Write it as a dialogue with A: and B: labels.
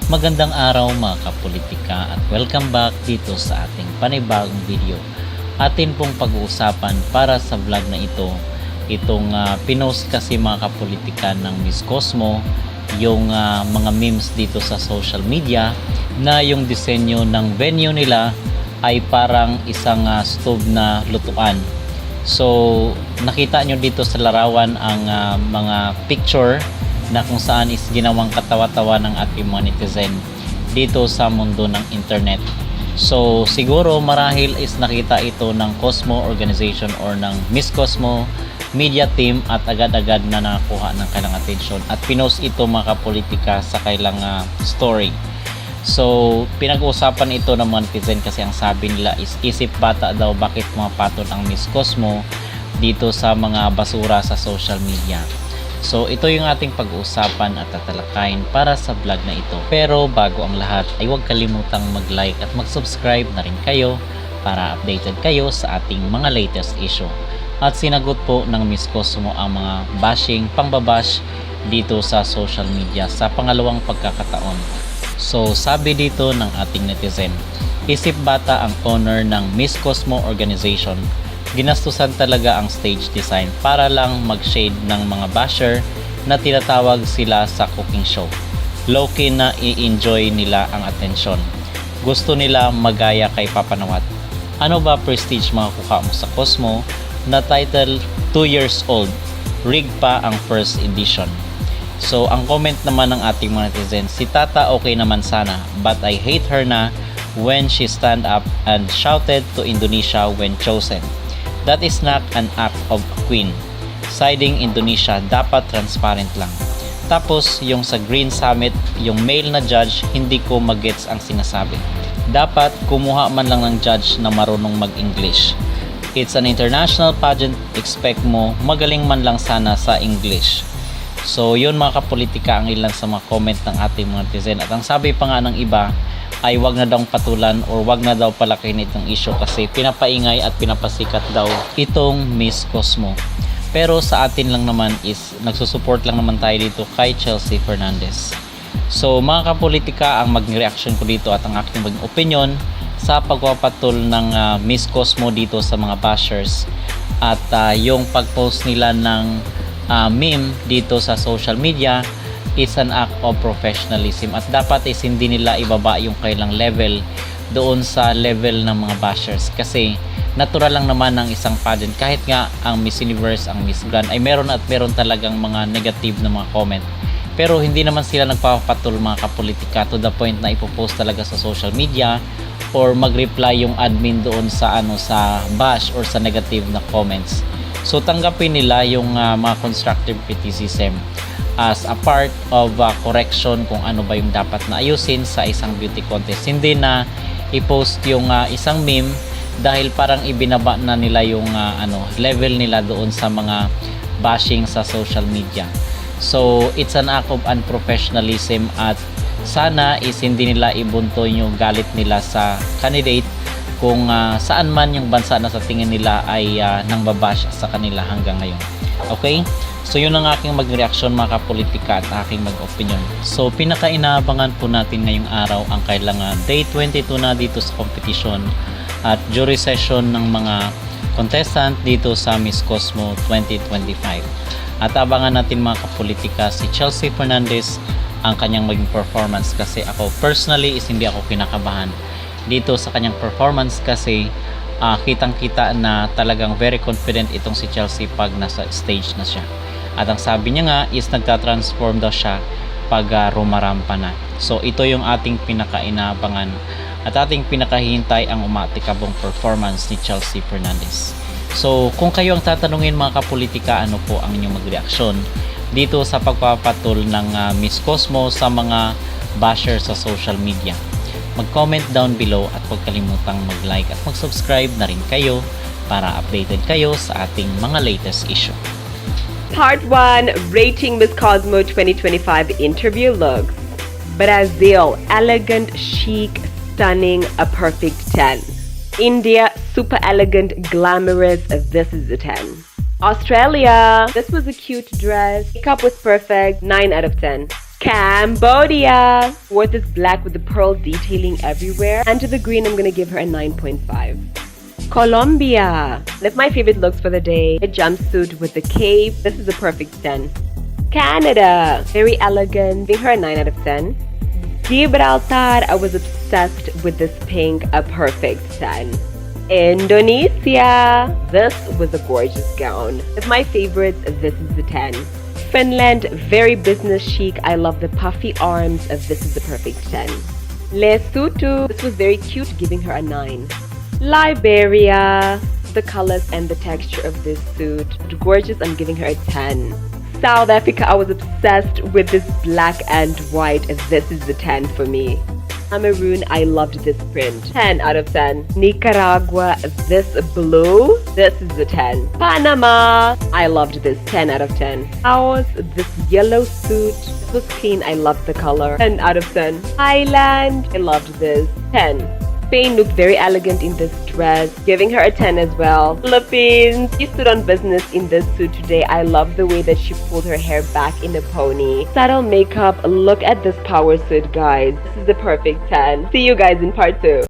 A: Magandang araw mga kapolitika at welcome back dito sa ating panibagong video. Atin pong pag-uusapan para sa vlog na ito, itong pinost kasi mga kapolitika ng Miss Cosmo, yung mga memes dito sa social media na yung disenyo ng venue nila ay parang isang stove na lutuan. So nakita nyo dito sa larawan ang mga picture na kung saan is ginawang katawa-tawa ng ating mga netizen dito sa mundo ng internet. So siguro marahil is nakita ito ng Cosmo organization or ng Miss Cosmo media team at agad-agad na nakakuha ng kailang attention at pinost ito mga kapolitika sa kailang story. So pinag-uusapan ito ng mga netizen kasi ang sabi nila is isip bata daw bakit mapatol ang Miss Cosmo dito sa mga basura sa social media. So ito yung ating pag-uusapan at tatalakayin para sa vlog na ito. Pero bago ang lahat ay huwag kalimutang mag-like at mag-subscribe na rin kayo para updated kayo sa ating mga latest issue. At sinagot po ng Miss Cosmo ang mga bashing, pangbabash dito sa social media sa pangalawang pagkakataon. So sabi dito ng ating netizen, isip bata ang owner ng Miss Cosmo organization. Ginastusan talaga ang stage design para lang mag-shade ng mga basher na tinatawag sila sa cooking show. Low-key na i-enjoy nila ang atensyon. Gusto nila magaya kay Papanawat. Ano ba prestige makukuha mo sa Cosmo na title 2 years old? Rig pa ang first edition. So ang comment naman ng ating mga netizen, si Tata okay naman sana but I hate her na when she stand up and shouted to Indonesia when chosen. That is not an act of a queen. Siding Indonesia, dapat transparent lang. Tapos, yung sa Green Summit, yung male na judge, hindi ko magets ang sinasabi. Dapat kumuha man lang ng judge na marunong mag-English. It's an international pageant, expect mo magaling man lang sana sa English. So, yun mga kapolitika ang ilan sa mga comment ng ating mga netizen. At ang sabi pa nga ng iba, ay wag na daw patulan or wag na daw palakihin itong issue kasi pinapaingay at pinapasikat daw itong Miss Cosmo. Pero sa atin lang naman is nagsusupport lang naman tayo dito kay Chelsea Fernandez. So mga kapolitika, ang mag-reaction ko dito at ang aking maging opinion sa pagpapatol ng Miss Cosmo dito sa mga bashers at yung pag-post nila ng meme dito sa social media is an act of professionalism at dapat is hindi nila ibaba yung kailang level doon sa level ng mga bashers kasi natural lang naman ng isang pageant kahit nga ang Miss Universe, ang Miss Grand ay meron at meron talagang mga negative na mga comment pero hindi naman sila nagpapatol mga kapolitika to the point na ipopost talaga sa social media or mag-reply yung admin doon sa sa bash or sa negative na comments. So tanggapin nila yung mga constructive criticism as a part of correction kung ano ba yung dapat na ayusin sa isang beauty contest. Hindi na i-post yung isang meme dahil parang ibinaba na nila yung level nila doon sa mga bashing sa social media. So it's an act of unprofessionalism at sana is hindi nila ibunto yung galit nila sa candidate kung saan man yung bansa na sa tingin nila ay nang babash sa kanila hanggang ngayon. Okay? So yun ang aking mag-reaction mga kapolitika at aking mag-opinion. So pinaka-inaabangan po natin ngayong araw ang kailangan day 22 na dito sa competition at jury session ng mga contestant dito sa Miss Cosmo 2025. At abangan natin mga kapolitika si Chelsea Fernandez ang kanyang maging performance kasi ako personally is hindi ako kinakabahan dito sa kanyang performance kasi kitang-kita na talagang very confident itong si Chelsea pag nasa stage na siya. At ang sabi niya nga is nagtatransform daw siya pag rumarampa na. So ito yung ating pinaka-inaabangan at ating pinakahihintay ang umatikabong performance ni Chelsea Fernandez. So kung kayo ang tatanungin mga kapolitika, ano po ang inyong magreaksyon dito sa pagpapatol ng Miss Cosmo sa mga basher sa social media? Mag-comment down below at huwag kalimutang mag-like at mag-subscribe na rin kayo para updated kayo sa ating mga latest issue.
B: Part 1, Rating Miss Cosmo 2025 Interview Looks. Brazil, elegant, chic, stunning, a perfect 10. India, super elegant, glamorous, this is a 10. Australia, this was a cute dress. Makeup was perfect, 9 out of 10. Cambodia. Wore this black with the pearl detailing everywhere. And to the green, I'm gonna give her a 9.5. Colombia. One of my favorite looks for the day. A jumpsuit with the cape. This is a perfect 10. Canada. Very elegant. Giving her a 9 out of 10. Gibraltar. I was obsessed with this pink. A perfect 10. Indonesia. This was a gorgeous gown. One of my favorites. This is the 10. Finland. Very business chic. I love the puffy arms. This is the perfect 10. Lesotho. This was very cute. Giving her a 9. Liberia. The colors and the texture of this suit. Gorgeous. I'm giving her a 10. South Africa. I was obsessed with this black and white. This is the 10 for me. Cameroon. I loved this print. 10 out of 10. Nicaragua. This blue. This is the 10. Panama. I loved this. 10 out of 10. Laos. This yellow suit. This was clean. I loved the color. 10 out of 10. Thailand. I loved this. 10. Spain looked very elegant in this dress, giving her a 10 as well. Philippines, she stood on business in this suit today. I love the way that she pulled her hair back in a pony. Subtle makeup, look at this power suit, guys. This is the perfect 10. See you guys in part 2.